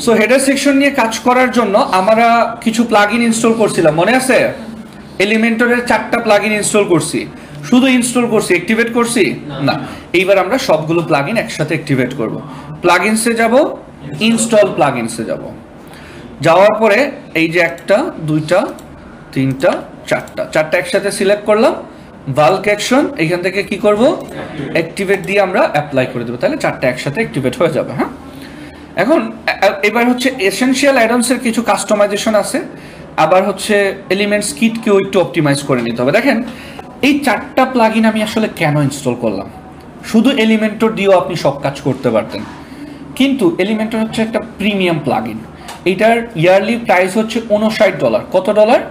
So header section নিয়ে কাজ করার জন্য আমরা কিছু প্লাগইন ইনস্টল করছিলাম, মনে আছে? এলিমেন্টরের 4টা প্লাগইন ইনস্টল করছি। শুধু ইনস্টল করছি, অ্যাক্টিভেট করছি না। এইবার আমরা সবগুলো প্লাগইন একসাথে অ্যাক্টিভেট করব। প্লাগইনসে যাব, ইনস্টল প্লাগইনসে যাব। যাওয়ার পরে এই যে 1টা 2টা 3টা 4টা একসাথে সিলেক্ট করলাম। বাল্ক অ্যাকশন এখান থেকে কি করব, অ্যাক্টিভেট দিয়ে আমরা অ্যাপ্লাই করে দেবো, তাহলে 4টা একসাথে অ্যাক্টিভেট হয়ে যাবে। হ্যাঁ, এখন এবার হচ্ছে এসেনশিয়াল অ্যাডন্সের কিছু কাস্টমাইজেশন আছে, আবার হচ্ছে এলিমেন্টস কিটকেও একটু অপটিমাইজ করে নিতে হবে। দেখেন এই 4টা প্লাগইন আমি আসলে কেন ইনস্টল করলাম? শুধু এলিমেন্টর দিয়েও আপনি সব কাজ করতে পারতেন, কিন্তু এলিমেন্টর হচ্ছে একটা প্রিমিয়াম প্লাগইন। এটার ইয়ারলি প্রাইস হচ্ছে $59। কত ডলার?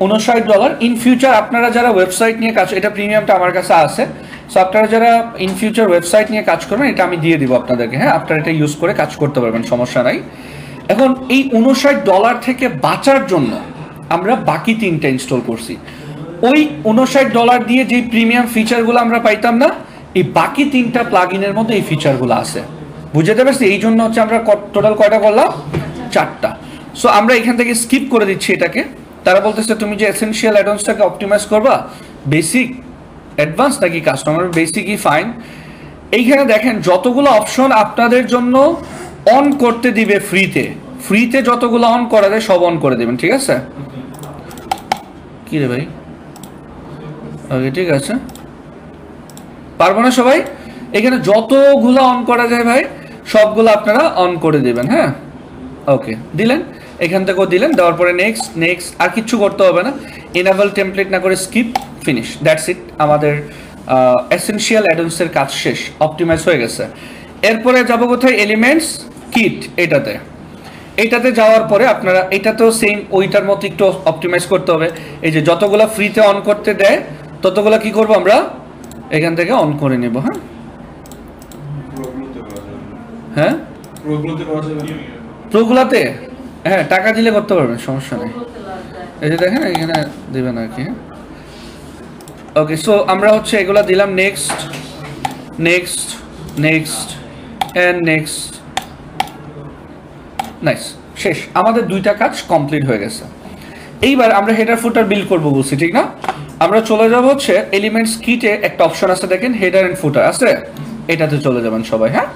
$59। ইন ফিউচার আপনারা যারা ওয়েবসাইট নিয়ে কাজ, এটা প্রিমিয়ামটা আমার কাছে আছে, সো আপনারা যারা ইন ফিউচার ওয়েবসাইট নিয়ে কাজ করবেন এটা আমি দিয়ে দিব আপনাদেরকে। হ্যাঁ, আপনারা এটা ইউজ করে কাজ করতে পারবেন, সমস্যা নাই। এখন এই $59 থেকে বাঁচার জন্য আমরা বাকি 3টা ইনস্টল করছি। ওই $59 দিয়ে যে প্রিমিয়াম ফিচারগুলো আমরা পাইতাম না, এই বাকি 3টা প্লাগইনের মধ্যে এই ফিচারগুলো আছে। বুঝতে পারছি? এই জন্য হচ্ছে আমরা টোটাল কয়টা করলাম? 4টা। সো আমরা এখান থেকে স্কিপ করে দিচ্ছি এটাকে। তারা বলতেছে তুমি যে এসেনশিয়াল অ্যাডভান্সটাকে অপটিমাইজ করবা, বেসিক, অ্যাডভান্স নাকি কাস্টমার? বেসিকই ফাইন। এইখানে দেখেন যতগুলো অপশন আপনাদের জন্য অন করতে দিবে ফ্রিতে যতগুলো অন করা যায় সব অন করে দেবেন, ঠিক আছে? কি রে ভাই? ওকে, ঠিক আছে, পারবো না সবাই? এখানে যতগুলো অন করা যায় ভাই সবগুলো আপনারা অন করে দেবেন। হ্যাঁ, ওকে, দিলেন, এখান থেকেও দিলেন। দেওয়ার পরে নেক্সট, আর কিচ্ছু করতে হবে না। এনাবল টেমপ্লেট না করে স্কিপ, ফিনিশ, দ্যাটস ইট। আমাদের এসেনশিয়াল অ্যাডন্সের কাজ শেষ, অপটিমাইজ হয়ে গেছে। এরপরে যাবো কোথায়? Elements kit. এটাতে যাওয়ার পরে আপনারা এটাতেও সেম ওইটার মতো একটু অপটিমাইজ করতে হবে। এই যে যতগুলো ফ্রিতে অন করতে দেয় ততগুলো কি করবো আমরা এখান থেকে অন করে নেব। হ্যাঁ, প্রোগুলাতে হ্যাঁ টাকা দিলে করতে পারবেন, সমস্যা নেই। এই যে দেখেন এখানে দিবেন আর কি। ওকে, সো আমরা হচ্ছে এগুলা দিলাম, নেক্সট এন্ড নেক্সট। নাইস, শেষ। আমাদের 2টা কাজ কমপ্লিট হয়ে গেছে। এইবার আমরা হেডার ফুটার বিল্ড করবো বলছি, ঠিক না? আমরা চলে যাব হচ্ছে এলিমেন্টস কিটে একটা অপশন আছে দেখেন, হেডার এন্ড ফুটার আছে, এটাতে চলে যাবেন সবাই। হ্যাঁ,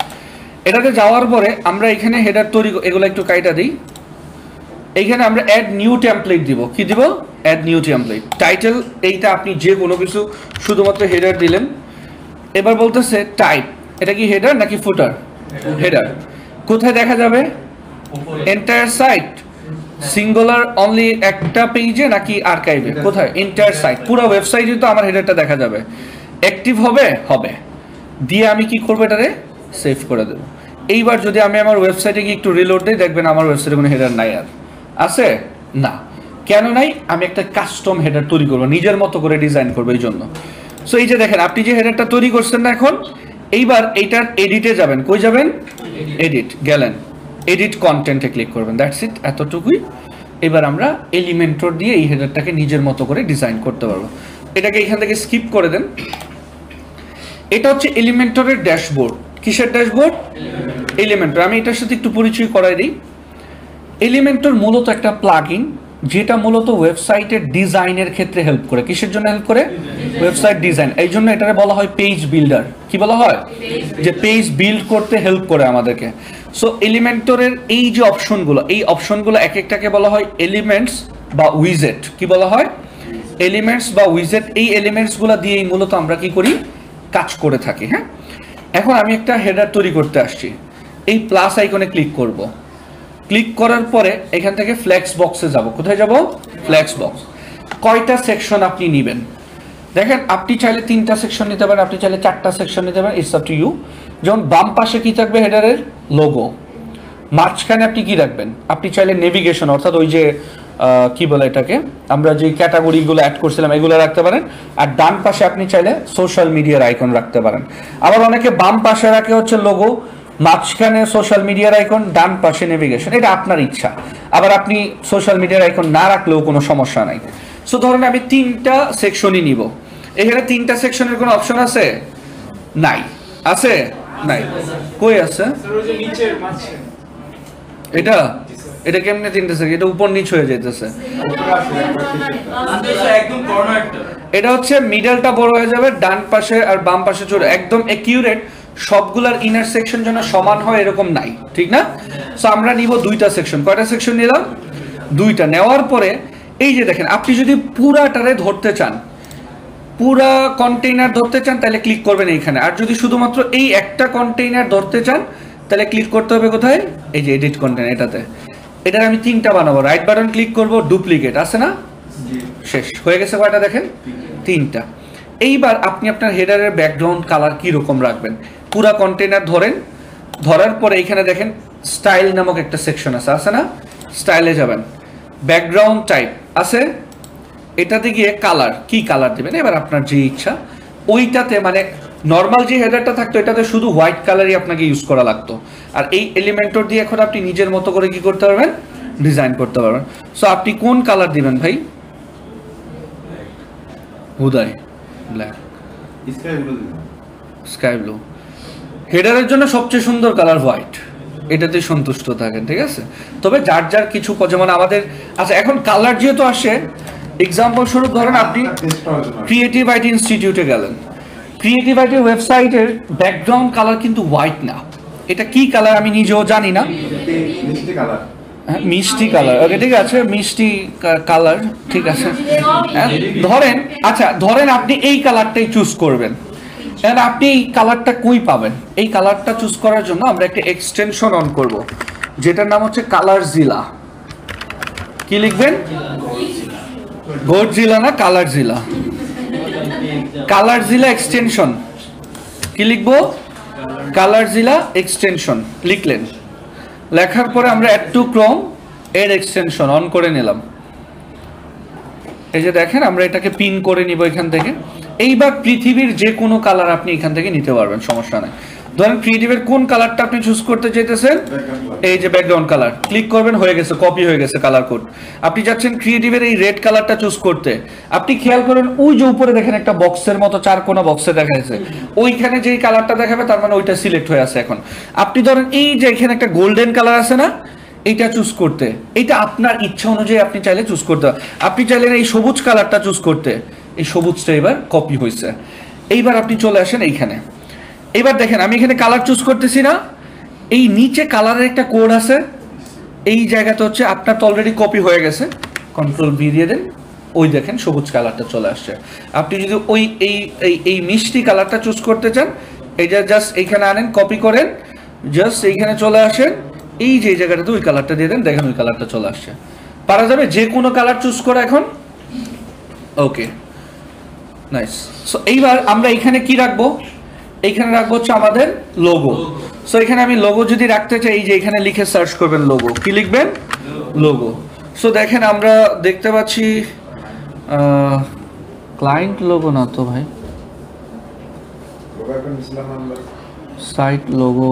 এটাতে যাওয়ার পরে আমরা এখানে হেডার তৈরি, এগুলো একটু কাইটা দিই। এইখানে আমরা অ্যাড নিউ টেমপ্লেট দিব। কি দিব? Add new template. টাইটেল এইটা আপনি যে কোনো কিছু শুধুমাত্র হেডার দিলেন। এবার বলতেছে টাইপ, এটা কি হেডার নাকি ফুটার? হেডার। কোথায় দেখা যাবে? এন্টায়ার সাইট, সিঙ্গুলার অনলি একটা পেজে নাকি আর্কাইভে? কোথায়? এন্টায়ার সাইট, পুরো ওয়েবসাইটে তো আমার হেডারটা দেখা যাবে। অ্যাক্টিভ হবে দিয়ে আমি কি করবো? এটারে সেভ করে দেবো। এইবার যদি আমি আমার ওয়েবসাইটে গিয়ে একটু রিলোড দিই, দেখবেন আমার ওয়েবসাইটে কোনো হেডার নাই। আর আছে না, কেন নাই? আমি একটা কাস্টম হেডার তৈরি করবো, নিজের মতো করে ডিজাইন করবো এই জন্য। সো এই যে দেখেন আপনি যে হেডারটা তৈরি করছেন না এখন, এইবার এইটার এডিটে যাবেন। কই যাবেন? এডিট, গেলেন, এডিট কন্টেন্টে ক্লিক করবেন, দ্যাটস ইট, এতটুকুই। এবার আমরা এলিমেন্টর দিয়ে এই হেডারটাকে নিজের মতো করে ডিজাইন করতে পারবো। এটাকে এখান থেকে স্কিপ করে দেন। এটা হচ্ছে এলিমেন্টরের ড্যাশবোর্ড। কিসের ড্যাশবোর্ড? এলিমেন্টর। আমি এটার সাথে একটু পরিচয় করাই দিই। এলিমেন্টর মূলত একটা প্লাগইন যেটা মূলত ওয়েবসাইটের ডিজাইনের ক্ষেত্রে হেল্প করে। কিসের জন্য হেল্প করে? Website design. এই জন্য এটাকে বলা হয় পেজ বিল্ডার। কি বলা হয়? যে পেজ বিল্ড করতে হেল্প করে আমাদেরকে। সো এলিমেন্টরের এই যে অপশনগুলো, এই অপশনগুলো এক একটাকে বলা হয় এলিমেন্টস বা উইজেট। কি বলা হয়? এলিমেন্টস বা উইজেট। এই এলিমেন্টসগুলো দিয়েই মূলত আমরা কি করি? কাজ করে থাকি। হ্যাঁ, এখন আমি একটা হেডার তৈরি করতে আসছি। এই প্লাস আইকনে ক্লিক করব। ক্লিক করার পরে এখান থেকে ফ্লেক্স বক্সে যাব। কোথায় যাব? Flakes box. কয়টা সেকশন আপনি নেবেন? দেখেন আপনি চাইলে 3টা সেকশন নিতে পারেন, আপনি চাইলে 4টা সেকশন নিতে পারেন, ইটস আপ টু ইউ। যেমন বাম পাশে কি থাকবে? হেডারের লোগো। মাঝখানে আপনি কি রাখবেন? আপনি চাইলে নেভিগেশন, অর্থাৎ ওই যে কি বলে এটাকে, আমরা যে ক্যাটাগরিগুলো অ্যাড করছিলাম এগুলো রাখতে পারেন। আর ডান পাশে আপনি চাইলে সোশ্যাল মিডিয়ার আইকন রাখতে পারেন। আবার অনেকে বাম পাশে রাখে হচ্ছে লোগো, মাঝখানে সোশ্যাল মিডিয়ার আইকন, ডান পাশে নেভিগেশন, এটা আপনার ইচ্ছা। আবার আপনি সোশ্যাল মিডিয়ার আইকন না রাখলেও কোনো সমস্যা নাই। সো ধরেন আমি 3টা সেকশনই নিব। এখানে 3টা সেকশনের কোনো অপশন আছে? নাই। আছে? নাই। কই আছে? এটা এটা কেমনে তিনটেছে, এটা উপর নিচ হয়ে যাইতেছে। এটা হচ্ছে মিডলটা বড় হয়ে যাবে, ডান পাশে আর বাম পাশে ছোট, একদম একিউরেট সবগুলার ইন্টারসেকশন যেন সমান হয় এরকম নাই, ঠিক না? সো আমরা নিব দুইটা সেকশন। কয়টা সেকশন নিলাম? দুইটা। নেওয়ার পরে এই যে দেখেন, আপনি যদি পুরাটারে ধরতে চান, পুরা কন্টেইনার ধরতে চান, তাহলে ক্লিক করবেন এইখানে। আর যদি শুধুমাত্র এই একটা কন্টেইনার ধরতে চান, তাহলে ক্লিক করতে হবে কোথায়? এই যে এডিট কন্টেইনার, এটাতে। এটার আমি 3টা বানাবো। রাইট বাটন ক্লিক করব, ডুপ্লিকেট আছে না, শেষ হয়ে গেছে। কয়টা দেখেন? 3টা। এইবার আপনি আপনার হেডারের ব্যাকগ্রাউন্ড কালার কি রকম রাখবেন? পুরা কন্টেইনার ধরেন, ধরার পরে এইখানে দেখেন স্টাইল নামক একটা সেকশন আছে না? স্টাইলে যাবেন, ব্যাকগ্রাউন্ড টাইপ আছে, এটাতে গিয়ে কালার, কি কালার দেবেন এবার আপনার যে ইচ্ছা ওইটাতে। মানে নর্মাল যে হেডারটা থাকতো এটাতে শুধু হোয়াইট কালারই আপনাকে ইউজ করা লাগতো, আর এই এলিমেন্টর দিয়ে এখন আপনি নিজের মতো করে কি করতে পারবেন? ডিজাইন করতে পারবেন। সো আপনি কোন কালার দিবেন ভাই? হুদাই ব্ল্যাক, স্কাই ব্লু। হেডারের জন্য সবচেয়ে সুন্দর কালার হোয়াইট, এটাতে সন্তুষ্ট থাকেন, ঠিক আছে? তবে যার যার কিছু, যেমন আমাদের আচ্ছা এখন কালার যেহেতু আসে, এক্সাম্পল স্বরূপ ধরেন আপনি ক্রিয়েটিভ আইটি ইনস্টিটিউটে গেলেন, ক্রিয়েটিভ আইটি ওয়েবসাইটের ব্যাকগ্রাউন্ড কালার কিন্তু হোয়াইট না, এটা কি কালার আমি নিজেও জানি না, মিষ্টি কালার। ওকে ঠিক আছে, মিষ্টি কালার, ঠিক আছে। ধরেন আচ্ছা, ধরেন আপনি এই কালারটাই চুজ করবেন, আপনি এই কালারটা কই পাবেন? এই কালারটা চুজ করার জন্য আমরা একটা এক্সটেনশন অন করব, যেটার নাম হচ্ছে কালারজিলা। কি লিখবেন? গডজিলা না, কালারজিলা। কালারজিলা এক্সটেনশন। কি লিখবো? কালারজিলা এক্সটেনশন লিখলেন। লেখার পরে আমরা অ্যাড টু ক্রোম এর এক্সটেনশন অন করে নিলাম। এই যে দেখেন, আমরা এটাকে পিন করে নিব এখান থেকে। এইবার পৃথিবীর যে কোনো কালার আপনি এখান থেকে নিতে পারবেন, সমস্যা নাই। ধরেন ক্রিয়েটিভের কোন কালারটা আপনি চুজ করতে চাইতেছেন, এই যে ব্যাকগ্রাউন্ড কালার, ক্লিক করবেন, হয়ে গেছে, কপি হয়ে গেছে কালার কোড। আপনি যাচ্ছেন ক্রিয়েটিভের এই রেড কালারটা চুজ করতে, আপনি খেয়াল করেন ওই যে উপরে দেখেন একটা বক্সের মতো 4 কোণা বক্সে দেখা যাচ্ছে, ওইখানে যেই কালারটা দেখাবে তার মানে ওইটা সিলেক্ট হয়ে আছে। এখন আপনি ধরেন এই যে এখানে একটা গোল্ডেন কালার আছে না, এইটা চুজ করতে, এটা আপনার ইচ্ছা অনুযায়ী আপনি চাইলে চুজ করতে। আপনি চাইলেন এই সবুজ কালারটা চুজ করতে, এই সবুজটা এবার কপি হয়েছে। এইবার আপনি চলে আসেন এইখানে। এবার দেখেন আমি এখানে কালার চুজ করতেছি না, এই নিচে কালারের একটা কোড আছে, এই জায়গাটা হচ্ছে আপনার তো অলরেডি কপি হয়ে গেছে, কন্ট্রোল ভি দিয়ে দেন, ওই দেখেন সবুজ কালারটা চলে আসছে। আপনি যদি ওই এই মিষ্টি কালারটা চুজ করতে চান, এইটা জাস্ট এইখানে আনেন, কপি করেন, জাস্ট এইখানে চলে আসেন, এই যে এই জায়গাটাতে ওই কালারটা দিয়ে দেন, দেখেন ওই কালারটা চলে আসছে। পারা যাবে যে কোনো কালার চুজ করা এখন। ওকে, নাইস। সো এইবার আমরা এখানে কি রাখবো? এইখানে রাখবো হচ্ছে আমাদের লোগো। সো এখানে আমি লোগো যদি রাখতে চাই, এই যে এখানে লিখে সার্চ করবেন লোগো। কি লিখবেন? লোগো। সো দেখেন আমরা দেখতে পাচ্ছি ক্লায়েন্ট লোগো না তো ভাই, সাইট লোগো।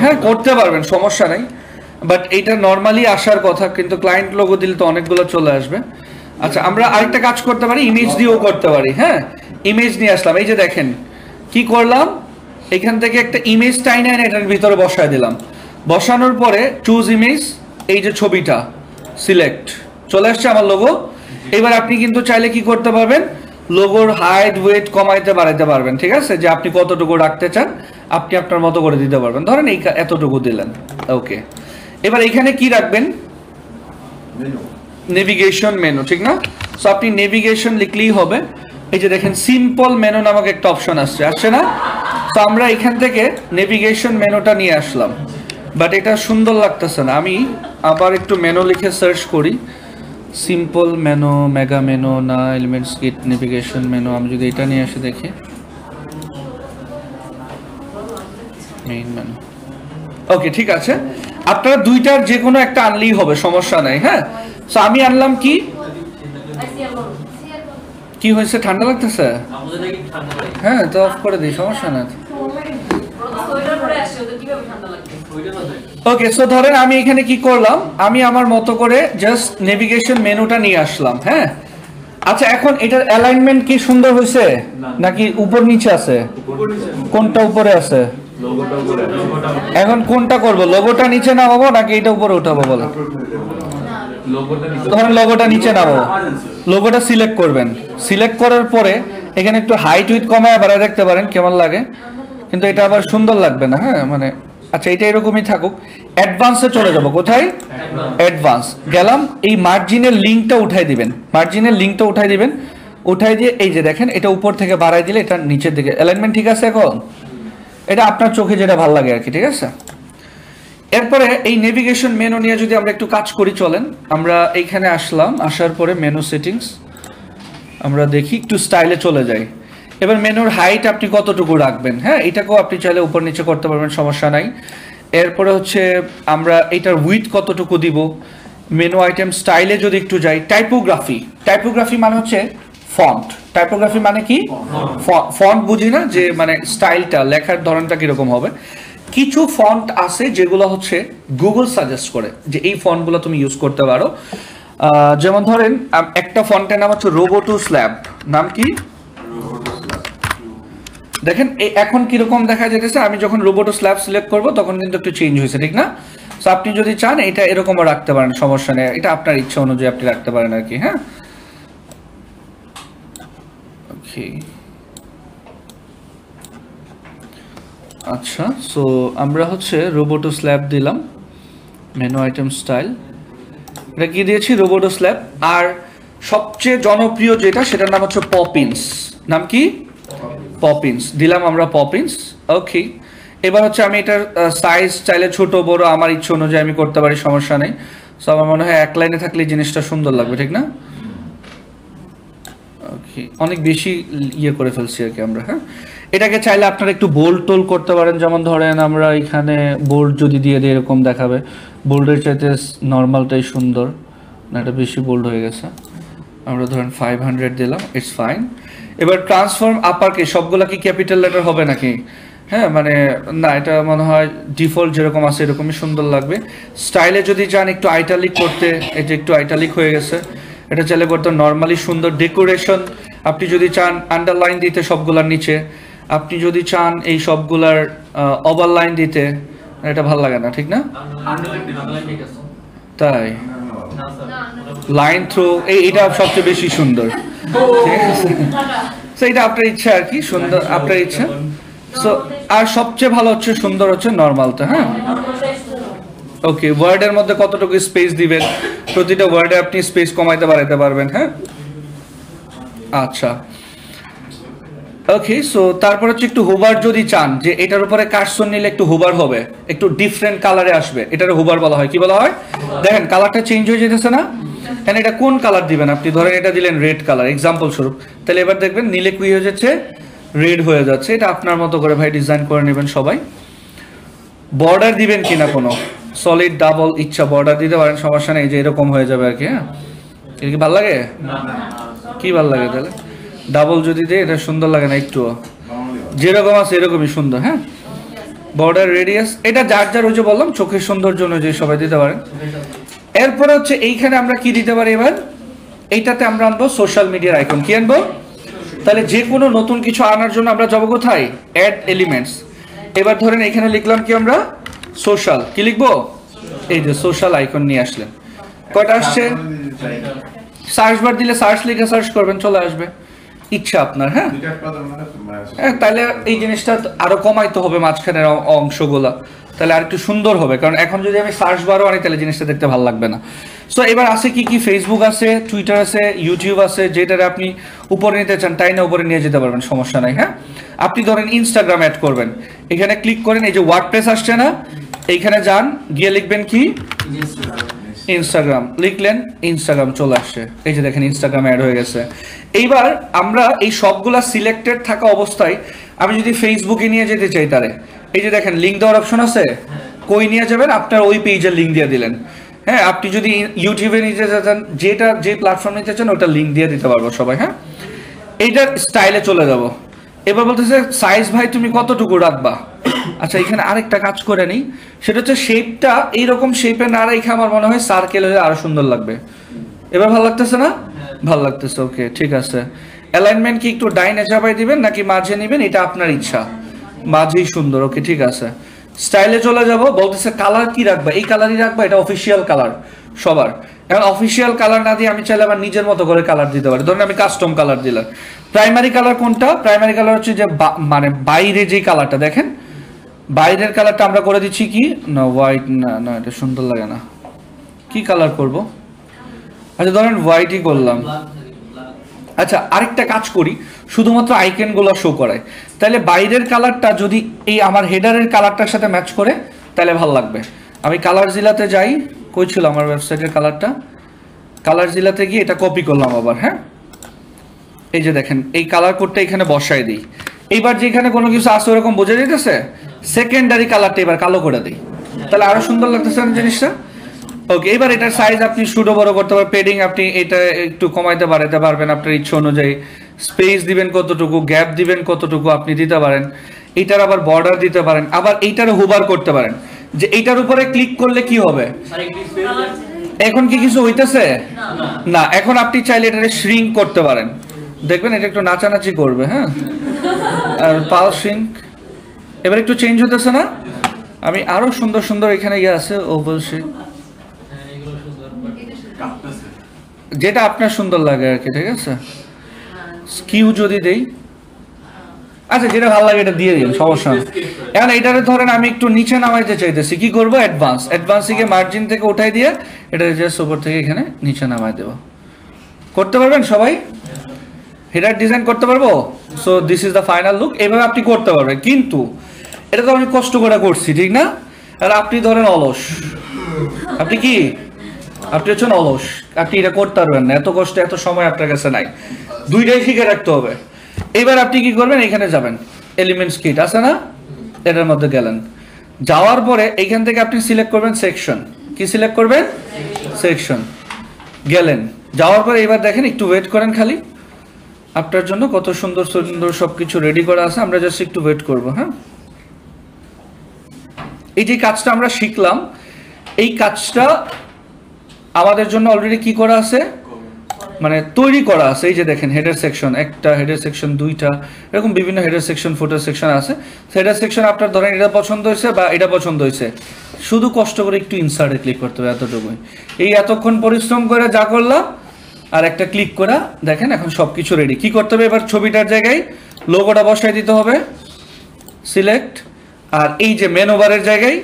হ্যাঁ করতে পারবেন, সমস্যা নাই, বাট এইটা নর্মালি আসার কথা, কিন্তু ক্লায়েন্ট লোগো দিলে তো অনেকগুলো চলে আসবে। আচ্ছা আমরা আরেকটা কাজ করতে পারি, ইমেজ দিয়েও করতে পারি। হ্যাঁ, ইমেজ নিয়ে আসলাম, এই যে দেখেন কি করলাম, এখান থেকে একটা ইমেজ টাইনে এনে এটার ভিতরে বসায় দিলাম। বসানোর পরে চুজ ইমেজ, এই যে ছবিটা সিলেক্ট, চলে আসছে আমার লোগো। এবার আপনি কিন্তু চাইলে কি করতে পারবেন, লোগোর হাইট ওয়েট কমাইতে বাড়াইতে পারবেন, ঠিক আছে? যে আপনি কতটুকু রাখতে চান আপনি আপনার মতো করে দিতে পারবেন। ধরেন এই এতটুকু দিলেন, ওকে। এবার এখানে কি রাখবেন? নেভিগেশন মেনু, ঠিক না? সো আপনি নেভিগেশন লিখলেই হবে। এই যে দেখেন সিম্পল মেনু নামক একটা অপশন আসছে না? তো আমরা এখান থেকে নেভিগেশন মেনুটা নিয়ে আসলাম, বাট এটা সুন্দর লাগতেছে না। আমি আবার একটু মেনু লিখে সার্চ করি, সিম্পল মেনু, মেগা মেনু না, এলিমেন্টস কিট, নেভিগেশন মেনু। আমি যদি এটা নিয়ে আসে দেখি, মেইন মেনু। ওকে ঠিক আছে, আপনারা দুইটার যে কোনো একটা আনলেই হবে, সমস্যা নাই। হ্যাঁ, সো আমি আনলাম কি, কি হয়েছে, ঠান্ডা লাগতেছে? হ্যাঁ তো অফ করে দিই, সমস্যা নাই। ওকে, সো ধরেন আমি এখানে কি করলাম, আমি আমার মতো করে জাস্ট নেভিগেশন মেনুটা নিয়ে আসলাম। হ্যাঁ, আচ্ছা এখন এটার অ্যালাইনমেন্ট কি সুন্দর হয়েছে নাকি উপর নিচে আছে? কোনটা উপরে আছে? এখন কোনটা করব, লোগোটা নিচে নামাবো নাকি এটা উপরে উঠাবো বলো? ধরেন লোগোটা নিচে নামাবো, লোগোটা সিলেক্ট করবেন, সিলেক্ট করার পরে এখানে একটু হাইট উইথ কমায় বাড়ায় দেখতে পারেন কেমন লাগে, কিন্তু এটা আবার সুন্দর লাগবে না। হ্যাঁ মানে আচ্ছা এটা এরকমই থাকুক। অ্যাডভান্সে চলে যাব, কোথায়? অ্যাডভান্স গেলাম, এই মার্জিনের লিঙ্কটা উঠাই দিবেন, মার্জিনের লিঙ্কটা উঠাই দিবেন, উঠাই দিয়ে এই যে দেখেন এটা উপর থেকে বাড়াই দিলে এটা নিচের দিকে অ্যালাইনমেন্ট ঠিক আছে। এখন এটা আপনার চোখে যেটা ভালো লাগে আর কি, ঠিক আছে। এরপরে এই নেভিগেশন মেনু নিয়ে যদি আমরা একটু কাজ করি, চলেন আমরা এইখানে আসলাম, আসার পরে মেনু সেটিংস আমরা দেখি, একটু স্টাইলে চলে যাই। এবার মেনুর হাইট আপনি কতটুকু রাখবেন, হ্যাঁ এটাকেও আপনি চাইলে উপর নিচে করতে পারবেন, সমস্যা নাই। এরপরে হচ্ছে আমরা এটার উইথ কতটুকু দিব। মেনু আইটেম স্টাইলে যদি একটু যাই, টাইপোগ্রাফি, টাইপোগ্রাফি মানে হচ্ছে ফন্ট, টাইপোগ্রাফি মানে কি ফন্ট বুঝি না, যে মানে স্টাইলটা লেখার ধরনটা কিরকম হবে। কিছু ফন্ট আছে যেগুলো হচ্ছে গুগল সাজেস্ট করে যে এই ফন্টগুলো তুমি ইউজ করতে পারো। যেমন ধরেন একটা ফন্টের নাম হচ্ছে রোবোটো স্ল্যাব, নাম কি দেখেন এখন কিরকম দেখা যেতেছে, আমি যখন রোবোটো স্ল্যাব সিলেক্ট করব তখন কিন্তু একটু চেঞ্জ হয়েছে, ঠিক না? সো আপনি যদি চান এটা এরকমও রাখতে পারেন, সমস্যা নেই, এটা আপনার ইচ্ছা অনুযায়ী আপনি রাখতে পারেন আর কি। হ্যাঁ ওকে আচ্ছা, সো আমরা হচ্ছে রোবোটো স্ল্যাব দিলাম, মেনু আইটেম স্টাইল এটা কি দিয়েছি, রোবোটো স্ল্যাব। আর সবচেয়ে জনপ্রিয় যেটা সেটার নাম হচ্ছে পপিন্স, নাম কি পপিন্স দিলাম আমরা, পপিন্স। ওকে এবার হচ্ছে আমি এটার সাইজ চাইলে ছোট বড় আমার ইচ্ছে অনুযায়ী আমি করতে পারি, সমস্যা নেই। সো আমার মনে হয় এক লাইনে থাকলে জিনিসটা সুন্দর লাগবে, ঠিক না? ওকে অনেক বেশি ইয়ে করে ফেলছি আর কি আমরা। হ্যাঁ এটাকে চাইলে আপনারা একটু বোল্ড টোল করতে পারেন, যেমন ধরেন আমরা এখানে বোল্ড যদি দিয়ে দিই এরকম দেখাবে, বোল্ডের চাইতে নর্মালটাই সুন্দর না, এটা বেশি বোল্ড হয়ে গেছে, আমরা ধরেন 500 দিলাম, ইটস ফাইন। এবার ট্রান্সফর্ম আপার কে সবগুলা কি ক্যাপিটাল লেটার হবে নাকি? হ্যাঁ মানে না, এটা মনে হয় ডিফল্ট যেরকম আছে এরকমই সুন্দর লাগবে। স্টাইলে যদি চান একটু আইটালিক করতে, এটা একটু আইটালিক হয়ে গেছে, এটা চাইলে করতে নর্মালি সুন্দর। ডেকোরেশন আপনি যদি চান আন্ডারলাইন দিতে সবগুলার নিচে, আপনি যদি চান এই সবগুলার ওভারলাইন দিতে, এটা ভালো লাগে না, ঠিক না? তাই লাইন থ্রো এটা সবচেয়ে বেশি সুন্দর, ঠিক আছে? সো এটা আপনার ইচ্ছা আর কি, সুন্দর আপনার ইচ্ছা। সো আর সবচেয়ে ভালো হচ্ছে সুন্দর হচ্ছে নর্মালটা। হ্যাঁ ওকে ওয়ার্ডের মধ্যে কতটুকু স্পেস দিবেন, প্রতিটা ওয়ার্ডে আপনি স্পেস কমাইতে বাড়াইতে পারবেন। হ্যাঁ আচ্ছা ওকে সো তারপর হচ্ছে একটু হোভার যদি চান, যে এটার উপরে কার্সর নিলে একটু হোভার হবে, একটু ডিফারেন্ট কালারে আসবে, এটার হোভার বলা হয়। কি বলা হয় দেখেন, কালারটা চেঞ্জ হয়ে যেতেছে না? হ্যাঁ এটা কোন কালার দিবেন আপনি, ধরেন এটা দিলেন রেড কালার এক্সাম্পল স্বরূপ, তাহলে এবার দেখবেন নিলে কি হয়ে যাচ্ছে, রেড হয়ে যাচ্ছে। এটা আপনার মতো করে ভাই ডিজাইন করে নেবেন সবাই। বর্ডার দিবেন কিনা কোনো সলিড ডাবল ইচ্ছা বর্ডার দিতে পারেন, সমস্যা নেই, যে এরকম হয়ে যাবে আর কি। হ্যাঁ এটা কি ভালো লাগে? কি ভালো লাগে তাহলে ডাবল যদি দেয়, এটা সুন্দর লাগে না একটু, যেরকম আছে এরকমই সুন্দর। হ্যাঁ বর্ডার রেডিয়াস এটা যার যার ওই যে বললাম চোখের সৌন্দর্য অনুযায়ী সবাই দিতে পারেন। এরপরে হচ্ছে এইখানে আমরা কি দিতে পারি, এবার এইটাতে আমরা আনবো সোশ্যাল মিডিয়ার আইকন। কি আনবো? তাহলে যে কোনো নতুন কিছু আনার জন্য আমরা যাবো কোথায়, অ্যাড এলিমেন্টস। এবার ধরেন এখানে লিখলাম কি আমরা সোশ্যাল, কি লিখবো, এই যে সোশ্যাল আইকন নিয়ে আসলেন। কয়টা আসছে? সার্চ বার দিলে সার্চ লিখে সার্চ করবেন, চলে আসবে, ইচ্ছা আপনার। হ্যাঁ তাহলে এই জিনিসটা আরো কমাইতে হবে মাঝখানের অংশগুলা, তাহলে আর একটু সুন্দর হবে, কারণ এখন যদি আমি সার্চ বারও আনি তাহলে জিনিসটা দেখতে ভালো লাগবে না। সো এবার আছে কি কি, ফেসবুক আছে, টুইটার আছে, ইউটিউব আছে, যেটারে আপনি উপরে নিতে চান তাই না উপরে নিয়ে যেতে পারবেন, সমস্যা নাই। হ্যাঁ আপনি ধরেন ইনস্টাগ্রাম অ্যাড করবেন, এখানে ক্লিক করেন, এই যে ওয়ার্ডপ্রেস আসছে না, এইখানে যান, গিয়ে লিখবেন কি ইনস্টাগ্রাম, লিখলেন ইনস্টাগ্রাম চলে আসছে, এই যে দেখেন ইনস্টাগ্রাম অ্যাড হয়ে গেছে। এইবার আমরা এই সবগুলা সিলেক্টেড থাকা অবস্থায় আমি যদি ফেসবুকে নিয়ে যেতে চাই, তারে এই যে দেখেন লিঙ্ক দেওয়ার অপশন আছে, কই নিয়ে যাবেন, আপনার ওই পেজের লিঙ্ক দিয়ে দিলেন। হ্যাঁ আপনি যদি ইউটিউবে নিতে চান, যেটা যে প্ল্যাটফর্ম নিতে চান ওটা লিঙ্ক দিয়ে দিতে পারবো সবাই। হ্যাঁ এইটার স্টাইলে চলে যাব। এবার বলতেছে সাইজ ভাই তুমি কতটুকু রাখবা। আচ্ছা এখানে আরেকটা কাজ করে নিই, সেটা হচ্ছে শেপটা এইরকম শেপে না রেখে আমার মনে হয় সার্কেল হলে আরো সুন্দর লাগবে। এবার ভালো লাগতেছে না? ভালো লাগতেছে, ওকে ঠিক আছে। অ্যালাইনমেন্ট কি একটু ডাইনে চাপাই দিবেন নাকি মাঝে নেবেন, এটা আপনার ইচ্ছা। মাঝেই সুন্দর, ওকে ঠিক আছে। স্টাইলে চলে যাব, বলতেছে কালার কি রাখবা, এই কালারই রাখবা, এটা অফিসিয়াল কালার সবার। এখন অফিসিয়াল কালার না দিয়ে আমি চাইলে আমার নিজের মতো করে কালার দিতে পারি, ধরুন আমি কাস্টম কালার দিলাম। প্রাইমারি কালার কোনটা? প্রাইমারি কালার হচ্ছে যে মানে বাইরে যে কালারটা দেখেন, বাইরের কালারটা আমরা করে দিচ্ছি কি না হোয়াইট, না না এটা সুন্দর লাগে না, কি কালার করব? আচ্ছা ধরেন হোয়াইটই করলাম। আচ্ছা আরেকটা কাজ করি, শুধুমাত্র আইকনগুলো শো করায়, তাহলে বাইরের কালারটা যদি এই আমার হেডারের কালারটার সাথে ম্যাচ করে তাহলে ভালো লাগবে। আমি কালার জিলাতে যাই, কই ছিল আমার ওয়েবসাইটের কালারটা, কালার জিলাতে গিয়ে এটা কপি করলাম আবার। হ্যাঁ এই যে দেখেন এই কালার কোডটা এখানে বসাই দিই। এইবার যেখানে কোনো কিছু আছে ওরকম বোঝা যাইতেছে, সেকেন্ডারি কালারটা এবার কালো করে দিই, তাহলে আরো সুন্দর লাগতেছে জিনিসটা। ওকে, এবার এটার সাইজ আপনি ছোট বড় করতে পারবেন, পেডিং আপনি এটা একটু কমাইতে বাড়াতে পারবেন আপনার ইচ্ছা অনুযায়ী, স্পেস দিবেন কতটুকু, গ্যাপ দিবেন কতটুকু আপনি দিতে পারেন, এইটার আবার বর্ডার দিতে পারেন, আবার এইটার হুবার করতে পারেন যে এইটার উপরে ক্লিক করলে কি হবে। এখন কি কিছু হইতেছে না, এখন আপনি চাইলে এটাকে শ্রিঙ্ক করতে পারেন, দেখবেন এটা একটু নাচানাচি করবে। হ্যাঁ আর পাল শ্রিঙ্ক এবার একটু চেঞ্জ হতেছে না, আমি আরো সুন্দর সুন্দর এখানে গিয়ে আছে ওভাল শ্রিঙ্ক, যেটা আপনার সুন্দর লাগে আর কি, ঠিক আছে। স্কিউ যদি দেই, আচ্ছা যেটা ভালো লাগে এটা দিয়ে দিন, সমস্যা নেই। এখন এটারে ধরেন আমি একটু নিচে নামাইতে চাইতেছি, কি করবো, অ্যাডভান্স থেকে মার্জিন থেকে উঠাই দিয়ে এটা জাস্ট উপর থেকে এখানে নিচে নামাই দেবো। করতে পারবেন সবাই? হেডার ডিজাইন করতে পারবো। So this is the final look, এইভাবে আপনি করতে পারবেন। কিন্তু এটা তো আমি কষ্ট করে করছি, ঠিক না? আর আপনি ধরেন অলস, আপনি কি, আপনি হচ্ছেন অলস, আপনি এটা করতে পারবেন না, এত কষ্ট এত সময় আপনার কাছে নাই, দুইটাই শিখে রাখতে হবে। এবার আপনি কি করবেন, এখানে যাবেন, এলিমেন্টস কিট আছে না, এটার মধ্যে গেলেন, যাওয়ার পরে এইখান থেকে আপনি সিলেক্ট করবেন সেকশন, কি সিলেক্ট করবেন, সেকশন, গেলেন, যাওয়ার পরে এবার দেখেন একটু ওয়েট করেন, খালি আপনার জন্য কত সুন্দর সুন্দর সবকিছু রেডি করা আছে, আমরা জাস্ট একটু ওয়েট করব। হ্যাঁ এই যে কাজটা আমরা শিখলাম, এই কাজটা আমাদের জন্য অলরেডি কি করা আছে, মানে তৈরি করা আছে। এই যে দেখেন হেডার সেকশন একটা, হেডার সেকশন দুইটা, এরকম বিভিন্ন হেডার সেকশন ফুটার সেকশন আছে। হেডার সেকশন আপনার ধরেন এটা পছন্দ হয়েছে বা এটা পছন্দ হয়েছে, শুধু কষ্ট করে একটু ইনসার্টে ক্লিক করতে হবে, এতটুকুই। এই এতক্ষণ পরিশ্রম করে যা করলাম আর একটা ক্লিক করা, দেখেন এখন সবকিছু রেডি। কি করতে হবে, এবার ছবিটার জায়গায় লোগোটা বসাই দিতে হবে, সিলেক্ট, আর এই যে মেনু বারের জায়গায়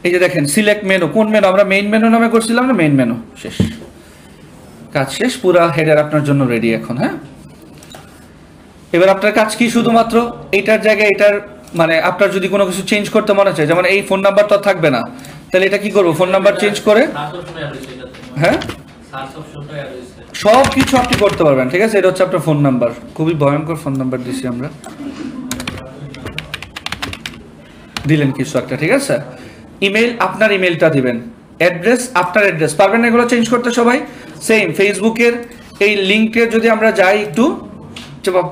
এই যে দেখেন সিলেক্ট মেনু, কোন মেনু, আমরা মেইন মেনু নামে করছিলাম না, মেইন মেনু, শেষ, কাজ শেষ, পুরা হেডার আপনার জন্য রেডি এখন। হ্যাঁ এবার আপনার কাজ কি, শুধুমাত্র এইটার জায়গায় এটার মানে আপনার যদি কোনো কিছু চেঞ্জ করতে মনে চায়, যেমন এই ফোন নাম্বার তো থাকবে না, তাহলে এটা কি করবো, ফোন নাম্বার চেঞ্জ করে, হ্যাঁ সব কিছু আপনি করতে পারবেন, ঠিক আছে। এটা হচ্ছে আপনার ফোন নাম্বার, খুবই ভয়ঙ্কর ফোন নাম্বার দিছি আমরা, দিলেন কিছু একটা, ঠিক আছে। ইমেল আপনার ইমেলটা দিবেন, অ্যাড্রেস আপনার অ্যাড্রেস, পারবেন এগুলো চেঞ্জ করতে সবাই। সেম ফেসবুকের এই লিঙ্কে যদি আমরা যাই একটু,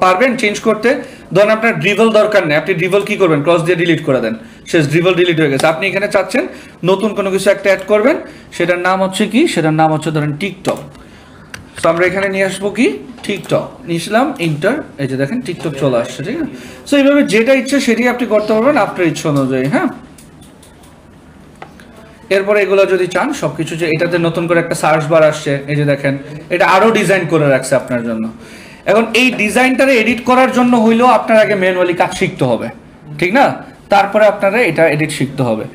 পারবেন চেঞ্জ করতে। ধরেন আপনার ড্রিবল দরকার নেই, আপনি ড্রিবল কি করবেন, ক্রস দিয়ে ডিলিট করে দেন, শেষ, ড্রিবল ডিলিট হয়ে গেছে। আপনি এখানে চাচ্ছেন নতুন কোনো কিছু একটা অ্যাড করবেন, সেটার নাম হচ্ছে কি, সেটার নাম হচ্ছে ধরেন টিকটক। সো আমরা এখানে নিয়ে আসবো কি, টিকটক নিয়েছিলাম, ইন্টার, এই যে দেখেন টিকটক চলে আসছে, ঠিক আছে। সো এইভাবে যেটা ইচ্ছে সেটাই আপনি করতে পারবেন আপনার ইচ্ছা অনুযায়ী। হ্যাঁ এরপরে এগুলো যদি চান সবকিছু, যে এটাতে নতুন করে একটা সার্চ বার আসছে, এই যে দেখেন এটা আরো ডিজাইন করে রাখছে আপনার জন্য। এখন এই ডিজাইনটারে এডিট করার জন্য হইলেও আপনার আগে ম্যানুয়ালি কাজ শিখতে হবে, ঠিক না, তারপরে আপনারা এটা এডিট শিখতে হবে।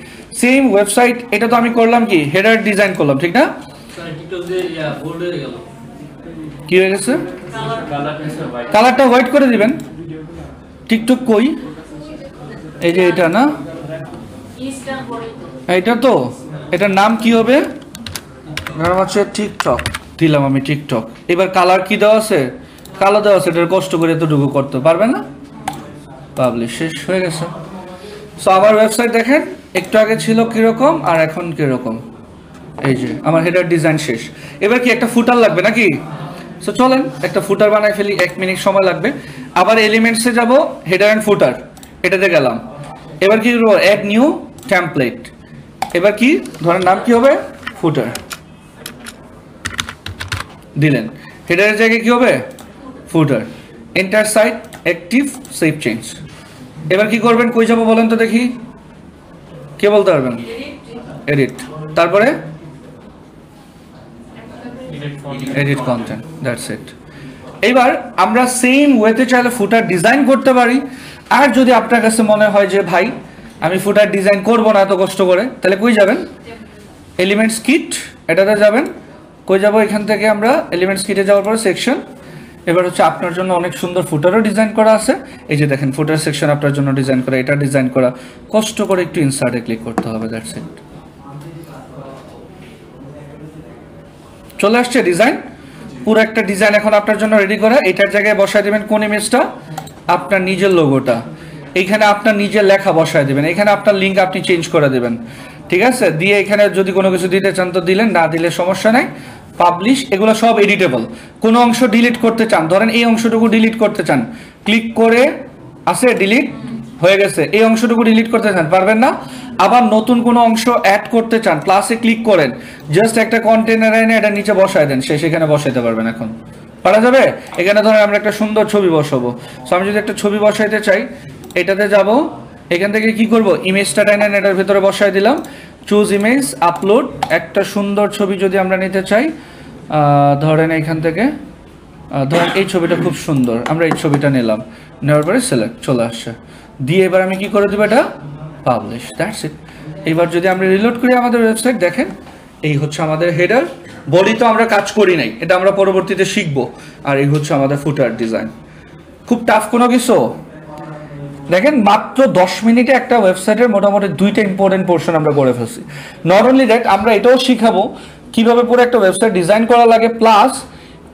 সেম ওয়েবসাইট, এটা তো আমি করলাম কি, হেডার ডিজাইন করলাম, ঠিক না, কি হয়ে গেছে, কালারটা হোয়াইট করে দিবেন। টিকটক কই, এই যে এটা না, এটা তো, এটার নাম কি হবে, নাম হচ্ছে টিকটক, দিলাম আমি টিকটক। এবার কালার কি দেওয়া আছে, কালো দেওয়া আছে, এটার কষ্ট করে এতটুকু করতে পারবেন না, পাবলিশ, শেষ হয়ে গেছে। সো আমার ওয়েবসাইট দেখেন একটু আগে ছিল কিরকম আর এখন কিরকম, এই যে আমার হেডার ডিজাইন শেষ। এবার কি একটা ফুটার লাগবে নাকি, সো চলেন একটা ফুটার বানাই ফেলি, 1 মিনিট সময় লাগবে। আবার এলিমেন্টসে যাব, হেডার অ্যান্ড ফুটার, এটাতে গেলাম। এবার কি করবো, অ্যাড নিউ টেমপ্লেট, এবার কি ধরেন নাম কি হবে, ফুটার দিলেন, হেডারের জায়গায় কি হবে, footer, enter site active save change, এবার কি করবেন, কই যাবো বলেন তো দেখি, কে বলতে পারবেন? এডিট, তারপরে এডিট কন্টেন্ট, দ্যাটস ইট। এবার আমরা সেম ওয়েতে চাইলে ফুটার ডিজাইন করতে পারি। আর যদি আপনার কাছে মনে হয় যে ভাই আমি ফুটার ডিজাইন করব না এত কষ্ট করে, তাহলে কই যাবেন? এলিমেন্টস কিট, এটাতে যাবেন। কই যাব? এখান থেকে আমরা এলিমেন্টস কিটে যাওয়ার পরে সেকশন। এবার হচ্ছে আপনার জন্য অনেক সুন্দর ফুটারও ডিজাইন করা আছে। এই যে দেখেন ফুটার সেকশন আপনার জন্য ডিজাইন করা, এটা ডিজাইন করা। কষ্ট করে একটু ইনসার্টে ক্লিক করতে হবে, দ্যাটস ইট। চলে আসছে ডিজাইন, পুরো একটা ডিজাইন এখন আপনার জন্য রেডি করা। এটার জায়গায় বসায় দেবেন কোন ইমেজটা? আপনার নিজের লোগোটা। এইখানে আপনার নিজের লেখা বসায় দেবেন, এখানে আপনার লিঙ্ক আপনি চেঞ্জ করে দেবেন, ঠিক আছে? দিয়ে এখানে যদি কোনো কিছু দিতে চান তো দিলেন, না দিলে সমস্যা নাই। পাবলিশ, এগুলো সব এডিটেবল। কোনো অংশ ডিলিট করতে চান, ধরেন এই অংশটুকু ডিলিট করতে চান, ক্লিক করে আছে ডিলিট হয়ে গেছে। এই অংশটুকু ডিলিট করতে চান, পারবেন না। আবার নতুন কোনো অংশ অ্যাড করতে চান, প্লাসে ক্লিক করেন, জাস্ট একটা কন্টেনার এনে এটা নিচে বসায় দেন, সেখানে বসাইতে পারবেন। এখন পারা যাবে। এখানে ধরেন আমরা একটা সুন্দর ছবি বসাবো। সো আমি যদি একটা ছবি বসাইতে চাই, এটাতে যাব, এখান থেকে কি করব, ইমেজটা টেনে এটার ভিতরে বসাই দিলাম, চুজ ইমেজ, আপলোড। একটা সুন্দর ছবি যদি আমরা নিতে চাই, ধরেন এইখান থেকে, ধরেন এই ছবিটা খুব সুন্দর, আমরা এই ছবিটা নিলাম, নেওয়ার পরে সিলেক্ট, চলে আসছে। দিয়ে এবার আমি কি করে দেবো, এটা পাবলিশ, দ্যাটস ইট। এবার যদি আমরা রিলোড করি আমাদের ওয়েবসাইট, দেখেন এই হচ্ছে আমাদের হেডার। বডি তো আমরা কাজ করি নাই, এটা আমরা পরবর্তীতে শিখবো। আর এই হচ্ছে আমাদের ফুটার ডিজাইন। খুব টাফ কোনো কিছু। দেখেন মাত্র 10 মিনিটে একটা ওয়েবসাইটের মোটামুটি 2টা ইম্পর্টেন্ট পোর্শন আমরা করে ফেলছি। নট অনলি দ্যাট, আমরা এটাও শিখাবো কিভাবে পুরো একটা ওয়েবসাইট ডিজাইন করা লাগে, প্লাস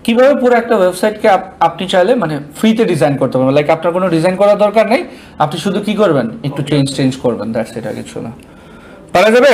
কিভাবে পুরো একটা ওয়েবসাইটকে আপনি চাইলে মানে ফ্রিতে ডিজাইন করতে পারবেন। লাইক আপনার কোনো ডিজাইন করার দরকার নেই, আপনি শুধু কি করবেন, একটু চেঞ্জ করবেন, দ্যাটস ইট, আর কিছু না। পারা যাবে?